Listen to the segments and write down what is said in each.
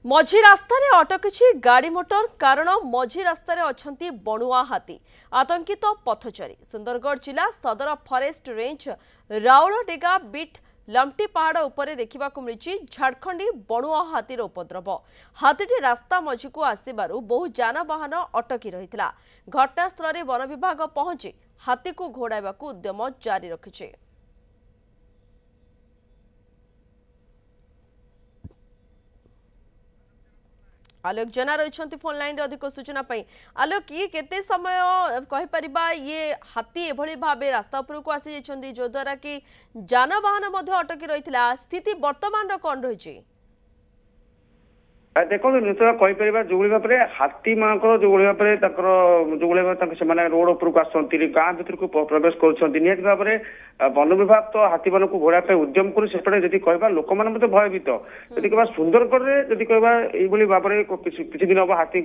मझी रास्तार अटकी गाड़ी मोटर कारण मझी रास्तार अच्छा बणुआ हाथी आतंकित पथचारी सुंदरगढ़ जिला सदर फॉरेस्ट रेंज राउलडेगा बीट लमटी पहाड़ उपरे देखा मिली झारखंडी बणुआ हाथीर उपद्रव हाथीटी रास्ता मझी को आसबार बहु जानवाहन अटकी रही घटनास्थल में वन विभाग पहुंची हाथी को घोड़ाइबा उद्यम जारी रखिছে। आलोक जना रही फोन लाइन अधिक सूचना आलोक ये केते समय कहीपर ये हाथी एभली भाव रास्ता उपरक आसी जो द्वारा कि जानवाहन अटकी रही स्थिति वर्तमान कौन रही देखो निश्चय कहीपर जो भाव में हाथी मान जो भाव में से रोड उपरक आसती गाँ भर को प्रवेश कर भाव में वन विभाग तो हाथी मान को घोड़ा उद्यम कर कह लोक मैंने भयभीत जदि कह सुंदरगढ़ में जदि कह भाव में किसी दिन हम हाथी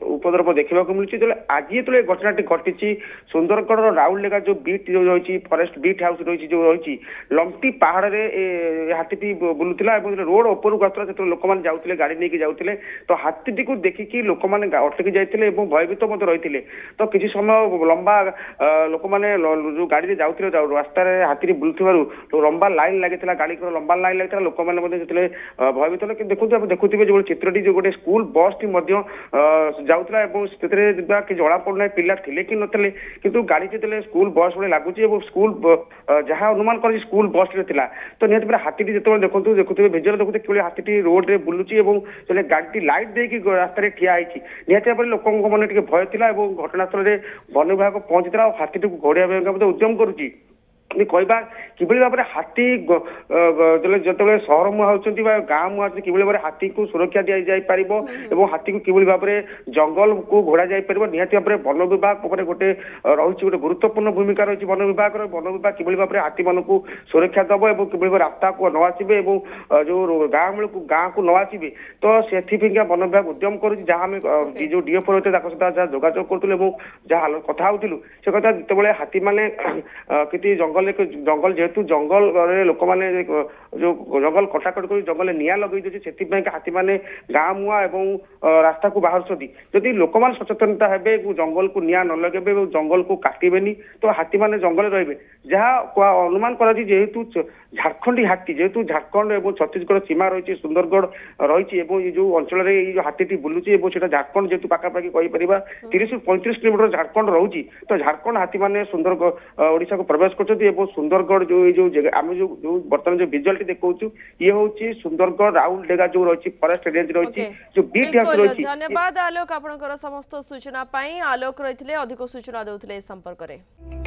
उपद्रव देखा मिली आज ये घटनाटी घटी सुंदरगढ़ राउलडेगा जो बीट जो रही फॉरेस्ट बीट हाउस रही जो रही लमटी पहाड़ में हाथी बुलूला रोड उपरक आसला जो लोक मैंने जाते गाड़ी नहीं जाते तो हाथी को देखिकी लोक मैंने अटकी जाते भयभीत रही तो किसी समय लंबा लोक मैंने जो गाड़ी जाते रास्तार हाथी बुलूर लंबा लाइन लगी गाड़ी लंबा लाइन लगी लोक मैंने भयभीत देखो देखुवे जो चित्रटी जो गोटे स्कूल बस टी जाऊला कि जना पड़ना पिला थे कि नथिले किंतु गाड़ी जो स्कूल बस भाई लगुच स्कूल जहाँ अनुमान कर स्कूल बस टे तो निहत हाथी जो देखते देखुवे भिजुआल देखते कि हाथी रोड में बुलूची गाड़ी लाइट देकी रास्तार ठिया निहत भाव में लोक मन भय था घटनास्थल में वन विभाग पहुंची हाथी को घोड़ा उद्यम करुच्ची कहवा कि भाव में हाथी जो सहर मुहा होती गाँ मुहा कि भाव में हाथी को सुरक्षा दी जापर हाथी को कि भाव में जंगल को घोड़ा जापर निहत भाव में वन विभाग गोटे रही गोटे गुरुत्वपूर्ण भूमिका रही वन विभाग कि भाव में हाथी मान को सुरक्षा दब और कि रास्ता को न आसबे जो गाँ को न आसबे तो से वन विभाग उद्यम कर जो डीएफ रही सहित जोगाजोग करूँ जहाँ कथा होलु से कथा जिते हाथी मैंने कि जंगल जेहेतु जंगल लोक मैंने जो जंगल कटाकट कर जंगल निया लगे से हाथी मैंने गाँ मुआ एवं रास्ता को बाहर जदि लोक मैंने सचेतनता है जंगल को निया न लगे जंगल को काटबेनी तो हाथी मैंने जंगल रे जहाँ अनुमान करेतु झारखंडी हाथी जेहेतु झारखंड और छत्तीसगढ़ सीमा रही सुंदरगढ़ रही जो अंचल जो हाथी बुलूची झारखंड जेहेतु पाखापाखि कहीपर 30 ରୁ 35 किलोमीटर झारखंड रोचे तो झारखंड हाथी मैंने सुंदरगढ़ ओडिशा को प्रवेश कर सुंदरगढ़ जो आम जो बर्तमान जो विजुअल देखा ये हूँ सुंदरगढ़ राउलडेगा जो रही फॉरेस्ट रेंज रही जो बीट हाउस रही। धन्यवाद आलोक आपनकर समस्त सूचना आलोक रही अधिक सूचना देउथिले संपर्क में।